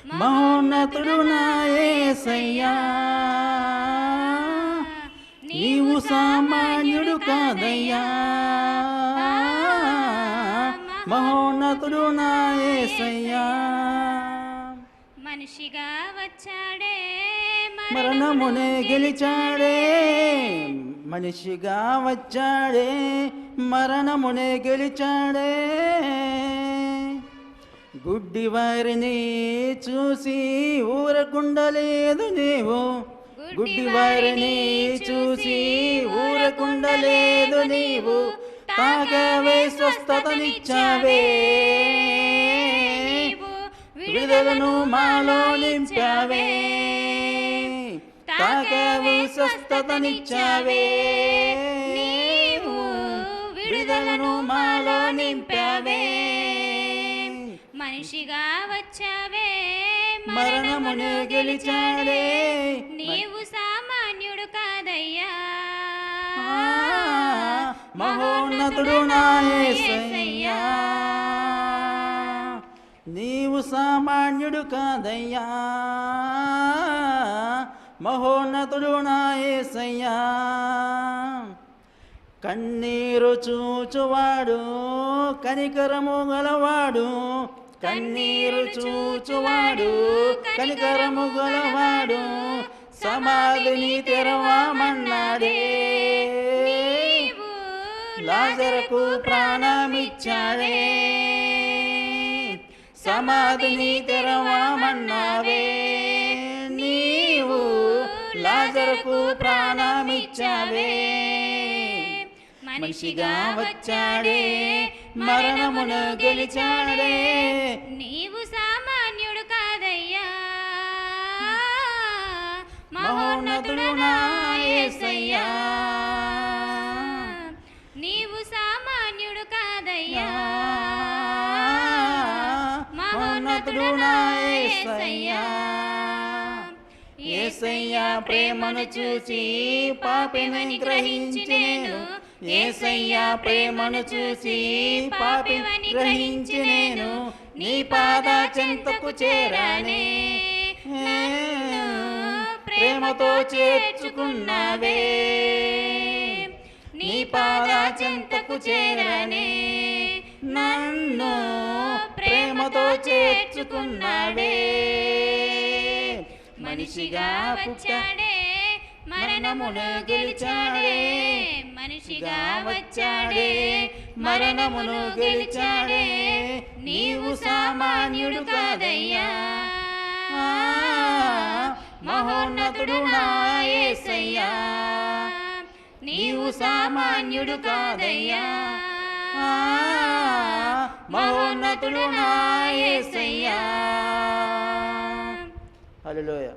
మహోన్నతుడు నా యేసయ్యా, నీవు సామాన్యుడు కాదయ్యా. మహోన్నతుడు నా యేసయ్యా, మనిషిగా వచ్చాడే మరణమునే గెలిచాడే. మనిషిగా వచ్చాడే మరణమునే గెలిచాడే. గుడ్డి వారిని చూసి ఊరకుండలేదు నీవు, గుడ్డి వారిని చూసి ఊరకుండలేదు నీవు. తాగవే స్వస్థతనిచ్చావే, విడుదలను మాలో నింపావే. తాగవు స్వస్థతనిచ్చావే, విడుదలను మాలో నింపావే. మనిషిగా వచ్చావే మరణమును గెలిచాడే, నీవు సామాన్యుడు కాదయ్యా. మహోన్నతుడు నా యేసయ్యా, నీవు సామాన్యుడు కాదయ్యా. మహోన్నతుడు నా యేసయ్యా, కన్నీరు చూచువాడు కనికరము గలవాడు. కన్నీరు చూచువాడు కనికరము గలవాడు. సమాధిని తెరవమన్నాడే, లాజరుకు ప్రాణమిచ్చాడే. సమాధిని తెరవమన్నావే, నీవు లాజరుకు ప్రాణమిచ్చావే. మనిషిగా వచ్చాడే మరణమును గెలిచాడే, నీవు సామాన్యుడు కాదయ్యా. మహోన్నతుడు నా యేసయ్యా, నీవు సామాన్యుడు కాదయ్యా. మహోన్నతుడు నా యేసయ్యా. యేసయ్యా ప్రేమను చూసి పాపిని గ్రహించి నేను, యేసయ్యా ప్రేమను చూసి పాపిని గ్రహించి నేను. నీ పాద చెంతకు చేరానే, ప్రేమతో చేర్చుకున్నావే. నీ పాద చెంతకు చేరానే, నన్ను ప్రేమతో చేర్చుకున్నావే. మనిషిగా వచ్చాడే మరణమును గెలిచాడే. మనిషిగా వచ్చాడే మరణమును గెలిచాడే. నీవు సామాన్యుడు కాదయ్యా. మహోన్నతుడు నా యేసయ్యా, నీవు సామాన్యుడు కాదయ్యా. మహోన్నతుడు నా యేసయ్యా. హల్లెలూయా.